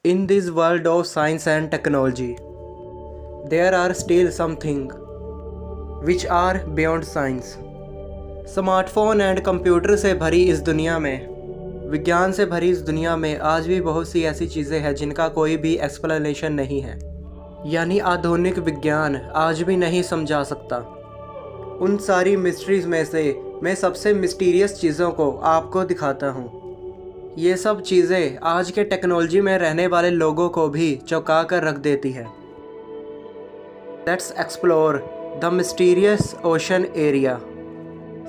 In this world of science and technology, there are still some things which are beyond science. Smartphone and computer से भरी इस दुनिया में, विज्ञान से भरी इस दुनिया में आज भी बहुत सी ऐसी चीज़ें हैं जिनका कोई भी एक्सप्लेनेशन नहीं है, यानी आधुनिक विज्ञान आज भी नहीं समझा सकता। उन सारी मिस्ट्रीज़ में से मैं सबसे मिस्टीरियस चीज़ों को आपको दिखाता हूँ। ये सब चीज़ें आज के टेक्नोलॉजी में रहने वाले लोगों को भी चौंका कर रख देती है। Let's explore the mysterious ocean area.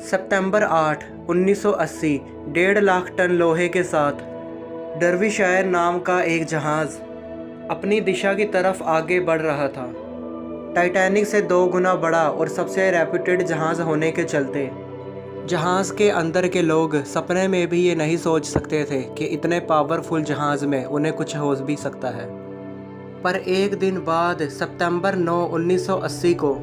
सितंबर 8, 1980 1.5 लाख टन लोहे के साथ डर्बीशायर नाम का एक जहाज़ अपनी दिशा की तरफ आगे बढ़ रहा था। टाइटैनिक से 2 गुना बड़ा और सबसे रेप्यूटेड जहाज़ होने के चलते जहाज़ के अंदर के लोग सपने में भी ये नहीं सोच सकते थे कि इतने पावरफुल जहाज़ में उन्हें कुछ हो भी सकता है। पर एक दिन बाद सितंबर 9, 1980 को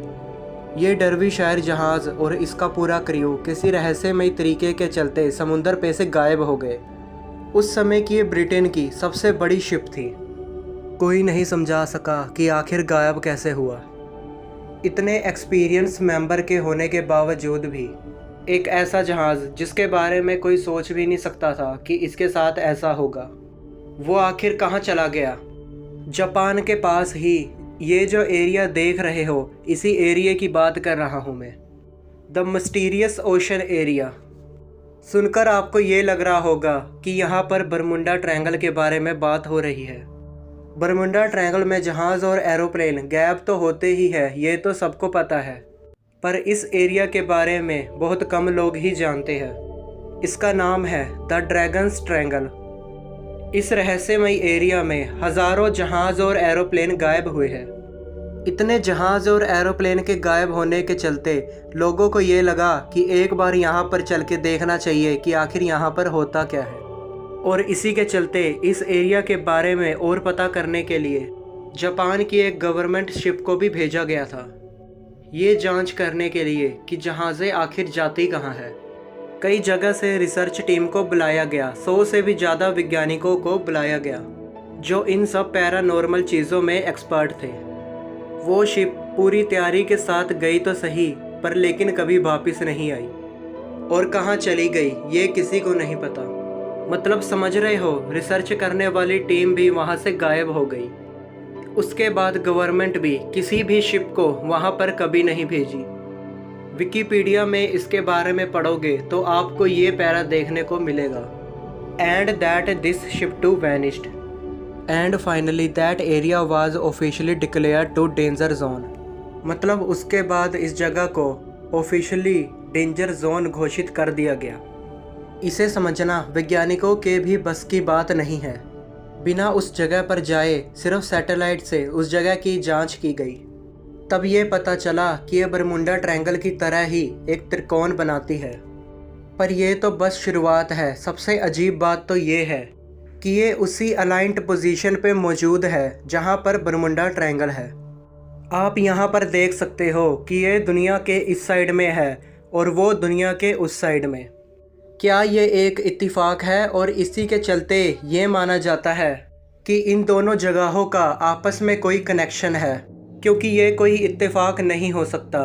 ये डर्बीशायर जहाज़ और इसका पूरा क्रू किसी रहस्यमयी तरीके के चलते समुंदर पे से गायब हो गए। उस समय की ये ब्रिटेन की सबसे बड़ी शिप थी। कोई नहीं समझा सका कि आखिर गायब कैसे हुआ। इतने एक्सपीरियंस मेंबर के होने के बावजूद भी एक ऐसा जहाज़ जिसके बारे में कोई सोच भी नहीं सकता था कि इसके साथ ऐसा होगा, वो आखिर कहाँ चला गया। जापान के पास ही ये जो एरिया देख रहे हो, इसी एरिया की बात कर रहा हूँ मैं, द मिस्टीरियस ओशन एरिया। सुनकर आपको ये लग रहा होगा कि यहाँ पर बरमुंडा ट्रायंगल के बारे में बात हो रही है। बरमुंडा ट्रायंगल में जहाज़ और एरोप्लेन गायब तो होते ही है, ये तो सबको पता है, पर इस एरिया के बारे में बहुत कम लोग ही जानते हैं। इसका नाम है द ड्रैगन्स ट्रायंगल। इस रहस्यमयी एरिया में हज़ारों जहाज़ और एरोप्लेन गायब हुए हैं। इतने जहाज़ और एरोप्लेन के गायब होने के चलते लोगों को ये लगा कि एक बार यहाँ पर चल के देखना चाहिए कि आखिर यहाँ पर होता क्या है। और इसी के चलते इस एरिया के बारे में और पता करने के लिए जापान की एक गवर्नमेंट शिप को भी भेजा गया था, ये जांच करने के लिए कि जहाज़ें आखिर जाती कहाँ है। कई जगह से रिसर्च टीम को बुलाया गया, 100 से भी ज़्यादा वैज्ञानिकों को बुलाया गया जो इन सब पैरानॉर्मल चीज़ों में एक्सपर्ट थे। वो शिप पूरी तैयारी के साथ गई तो सही, पर लेकिन कभी वापस नहीं आई, और कहाँ चली गई ये किसी को नहीं पता। मतलब समझ रहे हो, रिसर्च करने वाली टीम भी वहाँ से गायब हो गई। उसके बाद गवर्नमेंट भी किसी भी शिप को वहाँ पर कभी नहीं भेजी। विकिपीडिया में इसके बारे में पढ़ोगे तो आपको ये पैरा देखने को मिलेगा, and that this ship to vanished and finally that area was officially declared to danger zone. मतलब उसके बाद इस जगह को ऑफिशियली डेंजर जोन घोषित कर दिया गया। इसे समझना वैज्ञानिकों के भी बस की बात नहीं है। बिना उस जगह पर जाए सिर्फ सैटेलाइट से उस जगह की जांच की गई, तब ये पता चला कि ये बरमुंडा ट्रायंगल की तरह ही एक त्रिकोण बनाती है। पर यह तो बस शुरुआत है। सबसे अजीब बात तो ये है कि ये उसी अलाइंड पोजीशन पे मौजूद है जहाँ पर बरमुंडा ट्रायंगल है। आप यहाँ पर देख सकते हो कि ये दुनिया के इस साइड में है और वो दुनिया के उस साइड में। क्या ये एक इत्तिफाक है और इसी के चलते ये माना जाता है कि इन दोनों जगहों का आपस में कोई कनेक्शन है, क्योंकि ये कोई इत्तेफाक नहीं हो सकता।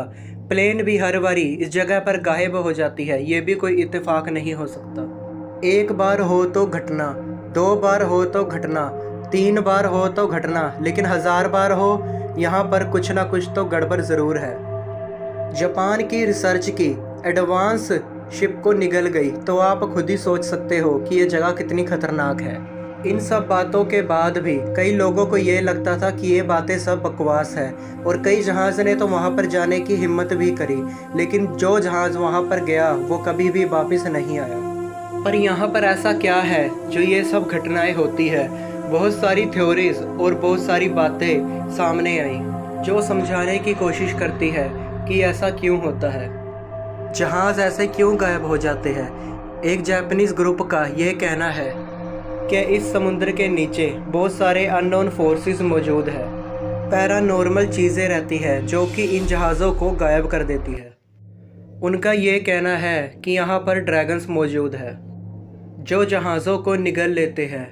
प्लेन भी हर बारी इस जगह पर गायब हो जाती है, ये भी कोई इत्तेफाक नहीं हो सकता। एक बार हो तो घटना, 2 बार हो तो घटना, 3 बार हो तो घटना, लेकिन 1000 बार हो यहाँ पर कुछ ना कुछ तो गड़बड़ ज़रूर है। जापान की रिसर्च की एडवांस शिप को निगल गई तो आप खुद ही सोच सकते हो कि ये जगह कितनी खतरनाक है। इन सब बातों के बाद भी कई लोगों को ये लगता था कि ये बातें सब बकवास है, और कई जहाज़ ने तो वहाँ पर जाने की हिम्मत भी करी, लेकिन जो जहाज़ वहाँ पर गया वो कभी भी वापस नहीं आया। पर यहाँ पर ऐसा क्या है जो ये सब घटनाएं होती है? बहुत सारी थ्योरीज और बहुत सारी बातें सामने आई जो समझाने की कोशिश करती है कि ऐसा क्यों होता है, जहाज़ ऐसे क्यों गायब हो जाते हैं। एक जापानीज़ ग्रुप का यह कहना है कि इस समुद्र के नीचे बहुत सारे अननोन फोर्सेस मौजूद है, पैरानॉर्मल चीज़ें रहती है जो कि इन जहाज़ों को गायब कर देती है। उनका ये कहना है कि यहाँ पर ड्रैगन्स मौजूद है जो जहाज़ों को निगल लेते हैं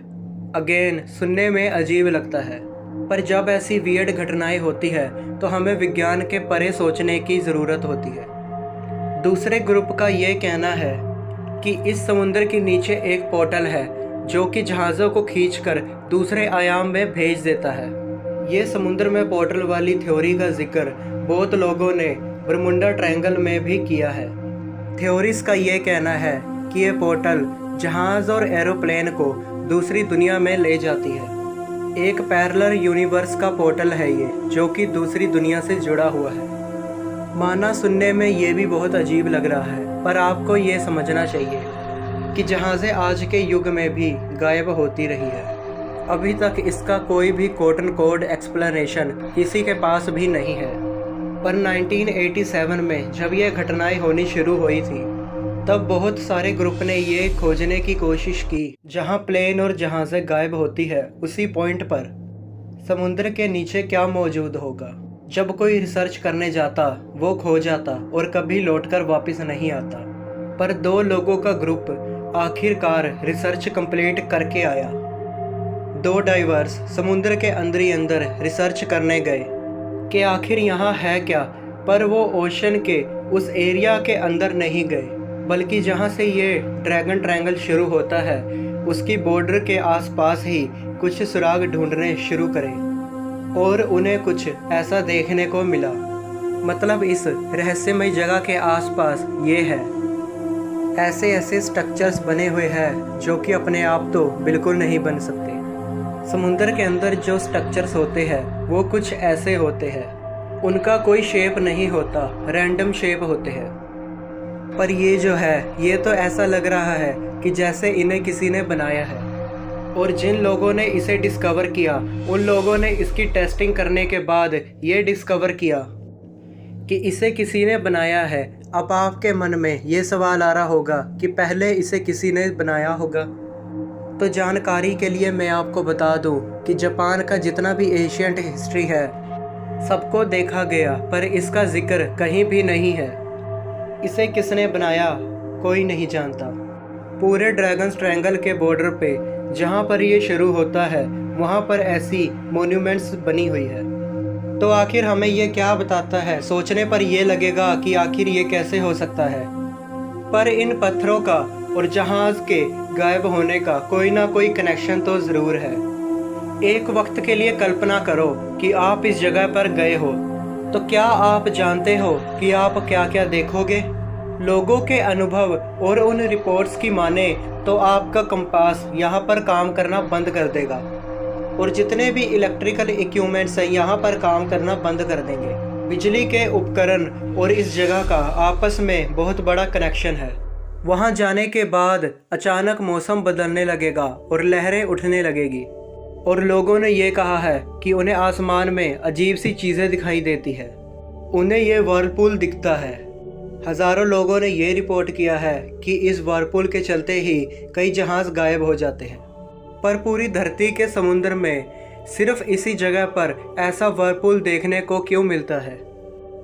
अगेन सुनने में अजीब लगता है, पर जब ऐसी वियर्ड घटनाएं होती है तो हमें विज्ञान के परे सोचने की ज़रूरत होती है। दूसरे ग्रुप का ये कहना है कि इस समुद्र के नीचे एक पोर्टल है जो कि जहाज़ों को खींचकर दूसरे आयाम में भेज देता है। ये समुद्र में पोर्टल वाली थ्योरी का जिक्र बहुत लोगों ने बरमुंडा ट्रायंगल में भी किया है। थ्योरिस्ट का ये कहना है कि ये पोर्टल जहाज़ और एरोप्लेन को दूसरी दुनिया में ले जाती है। एक पैरेलल यूनिवर्स का पोर्टल है ये, जो कि दूसरी दुनिया से जुड़ा हुआ है। माना सुनने में ये भी बहुत अजीब लग रहा है, पर आपको ये समझना चाहिए कि जहाज़ें आज के युग में भी गायब होती रही है। अभी तक इसका कोई भी कोट एंड कोड एक्सप्लेनेशन किसी के पास भी नहीं है। पर 1987 में जब ये घटनाएं होनी शुरू हुई थी, तब बहुत सारे ग्रुप ने ये खोजने की कोशिश की जहां प्लेन और जहाज़ें गायब होती है उसी पॉइंट पर समुद्र के नीचे क्या मौजूद होगा। जब कोई रिसर्च करने जाता वो खो जाता और कभी लौटकर वापस नहीं आता। पर 2 लोगों का ग्रुप आखिरकार रिसर्च कंप्लीट करके आया। 2 डाइवर्स समुद्र के अंदर ही अंदर रिसर्च करने गए कि आखिर यहाँ है क्या, पर वो ओशन के उस एरिया के अंदर नहीं गए, बल्कि जहाँ से ये ड्रैगन ट्रायंगल शुरू होता है उसकी बॉर्डर के आसपास ही कुछ सुराग ढूंढने शुरू करें और उन्हें कुछ ऐसा देखने को मिला। मतलब इस रहस्यमय जगह के आसपास ये है, ऐसे ऐसे स्ट्रक्चर्स बने हुए हैं जो कि अपने आप तो बिल्कुल नहीं बन सकते। समुद्र के अंदर जो स्ट्रक्चर्स होते हैं वो कुछ ऐसे होते हैं, उनका कोई शेप नहीं होता, रैंडम शेप होते हैं। पर ये जो है ये तो ऐसा लग रहा है कि जैसे इन्हें किसी ने बनाया है। और जिन लोगों ने इसे डिस्कवर किया उन लोगों ने इसकी टेस्टिंग करने के बाद ये डिस्कवर किया कि इसे किसी ने बनाया है। अब आपके मन में ये सवाल आ रहा होगा कि पहले इसे किसी ने बनाया होगा। तो जानकारी के लिए मैं आपको बता दूं कि जापान का जितना भी एशियंट हिस्ट्री है सबको देखा गया, पर इसका जिक्र कहीं भी नहीं है। इसे किसने बनाया कोई नहीं जानता। पूरे ड्रैगन्स ट्रायंगल के बॉर्डर पे जहाँ पर ये शुरू होता है वहाँ पर ऐसी मॉन्यूमेंट्स बनी हुई है। तो आखिर हमें ये क्या बताता है? सोचने पर ये लगेगा कि आखिर ये कैसे हो सकता है, पर इन पत्थरों का और जहाज़ के गायब होने का कोई ना कोई कनेक्शन तो ज़रूर है। एक वक्त के लिए कल्पना करो कि आप इस जगह पर गए हो, तो क्या आप जानते हो कि आप क्या क्या देखोगे? लोगों के अनुभव और उन रिपोर्ट्स की माने तो आपका कंपास यहाँ पर काम करना बंद कर देगा और जितने भी इलेक्ट्रिकल इक्विपमेंट्स हैं यहाँ पर काम करना बंद कर देंगे। बिजली के उपकरण और इस जगह का आपस में बहुत बड़ा कनेक्शन है। वहाँ जाने के बाद अचानक मौसम बदलने लगेगा और लहरें उठने लगेगी और लोगों ने ये कहा है कि उन्हें आसमान में अजीब सी चीज़ें दिखाई देती है। उन्हें ये वर्लपूल दिखता है। हज़ारों लोगों ने ये रिपोर्ट किया है कि इस वर्लपूल के चलते ही कई जहाज़ गायब हो जाते हैं। पर पूरी धरती के समुद्र में सिर्फ इसी जगह पर ऐसा वर्लपूल देखने को क्यों मिलता है?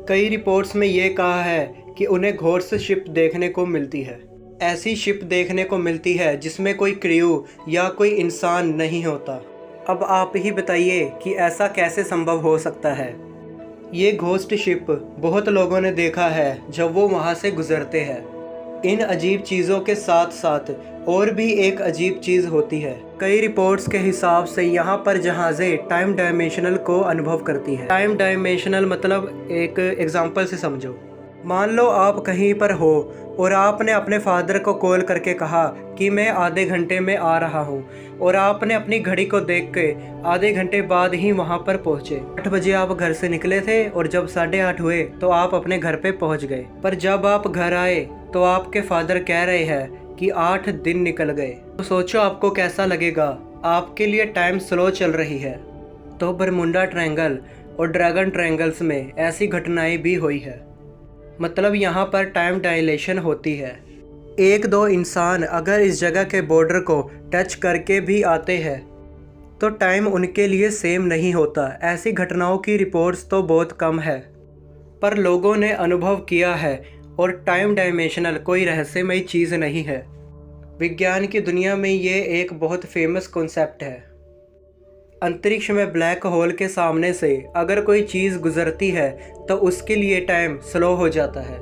कई रिपोर्ट्स में ये कहा है कि उन्हें घोस्ट शिप देखने को मिलती है। ऐसी शिप देखने को मिलती है जिसमें कोई क्रू या कोई इंसान नहीं होता। अब आप ही बताइए कि ऐसा कैसे संभव हो सकता है? ये घोस्ट शिप बहुत लोगों ने देखा है जब वो वहाँ से गुजरते हैं। इन अजीब चीज़ों के साथ साथ और भी एक अजीब चीज़ होती है। कई रिपोर्ट्स के हिसाब से यहाँ पर जहाज़ें टाइम डायमेंशनल को अनुभव करती हैं। टाइम डायमेंशनल मतलब एक एग्जांपल से समझो। मान लो आप कहीं पर हो और आपने अपने फादर को कॉल करके कहा कि मैं आधे घंटे में आ रहा हूँ, और आपने अपनी घड़ी को देख के आधे घंटे बाद ही वहाँ पर पहुँचे। 8 बजे आप घर से निकले थे और जब 8:30 हुए तो आप अपने घर पे पहुँच गए। पर जब आप घर आए तो आपके फादर कह रहे हैं कि 8 दिन निकल गए। तो सोचो आपको कैसा लगेगा? आपके लिए टाइम स्लो चल रही है। तो बरमुंडा ट्रायंगल और ड्रैगन ट्रायंगल्स में ऐसी घटनाएं भी हुई है। मतलब यहाँ पर टाइम डायलेशन होती है। 1-2 इंसान अगर इस जगह के बॉर्डर को टच करके भी आते हैं तो टाइम उनके लिए सेम नहीं होता। ऐसी घटनाओं की रिपोर्ट्स तो बहुत कम है, पर लोगों ने अनुभव किया है। और टाइम डायमेंशनल कोई रहस्यमयी चीज़ नहीं है। विज्ञान की दुनिया में ये एक बहुत फेमस कॉन्सेप्ट है। अंतरिक्ष में ब्लैक होल के सामने से अगर कोई चीज़ गुजरती है तो उसके लिए टाइम स्लो हो जाता है।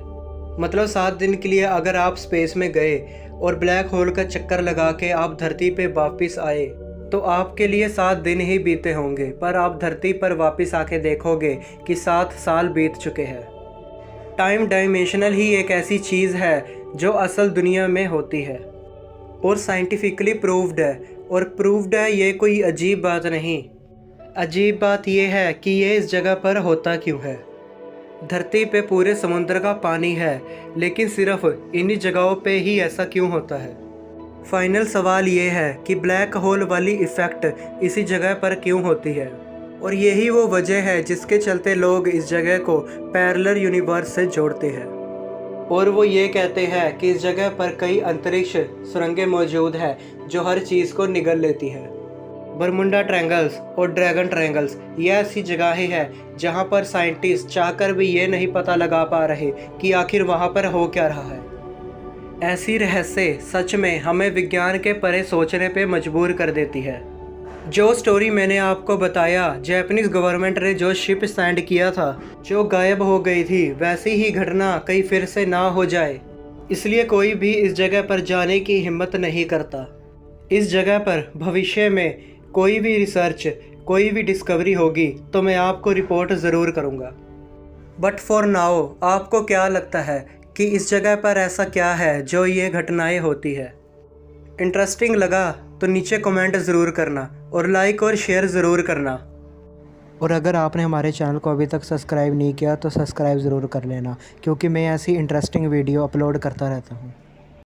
मतलब 7 दिन के लिए अगर आप स्पेस में गए और ब्लैक होल का चक्कर लगा के आप धरती पे वापस आए तो आपके लिए 7 दिन ही बीते होंगे, पर आप धरती पर वापस आके देखोगे कि 7 साल बीत चुके हैं। टाइम डायमेंशनल ही एक ऐसी चीज़ है जो असल दुनिया में होती है और साइंटिफिकली प्रूव्ड है। और प्रूव्ड है, ये कोई अजीब बात नहीं। अजीब बात ये है कि ये इस जगह पर होता क्यों है। धरती पे पूरे समुद्र का पानी है, लेकिन सिर्फ इन्हीं जगहों पे ही ऐसा क्यों होता है। फाइनल सवाल ये है कि ब्लैक होल वाली इफ़ेक्ट इसी जगह पर क्यों होती है, और यही वो वजह है जिसके चलते लोग इस जगह को पैरेलल यूनिवर्स से जोड़ते हैं। और वो ये कहते हैं कि इस जगह पर कई अंतरिक्ष सुरंगें मौजूद हैं जो हर चीज़ को निगल लेती है। बरमुंडा ट्रायंगल्स और ड्रैगन ट्रायंगल्स ये ऐसी जगहें हैं जहां पर साइंटिस्ट चाहकर भी ये नहीं पता लगा पा रहे कि आखिर वहां पर हो क्या रहा है। ऐसी रहस्य सच में हमें विज्ञान के परे सोचने पे मजबूर कर देती है। जो स्टोरी मैंने आपको बताया, जापानीज गवर्नमेंट ने जो शिप सैंड किया था जो गायब हो गई थी, वैसी ही घटना कहीं फिर से ना हो जाए, इसलिए कोई भी इस जगह पर जाने की हिम्मत नहीं करता। इस जगह पर भविष्य में कोई भी रिसर्च, कोई भी डिस्कवरी होगी तो मैं आपको रिपोर्ट ज़रूर करूँगा। बट फॉर नाउ आपको क्या लगता है कि इस जगह पर ऐसा क्या है जो ये घटनाएं होती है? इंटरेस्टिंग लगा तो नीचे कमेंट ज़रूर करना और लाइक और शेयर ज़रूर करना। और अगर आपने हमारे चैनल को अभी तक सब्सक्राइब नहीं किया तो सब्सक्राइब ज़रूर कर लेना, क्योंकि मैं ऐसी इंटरेस्टिंग वीडियो अपलोड करता रहता हूँ।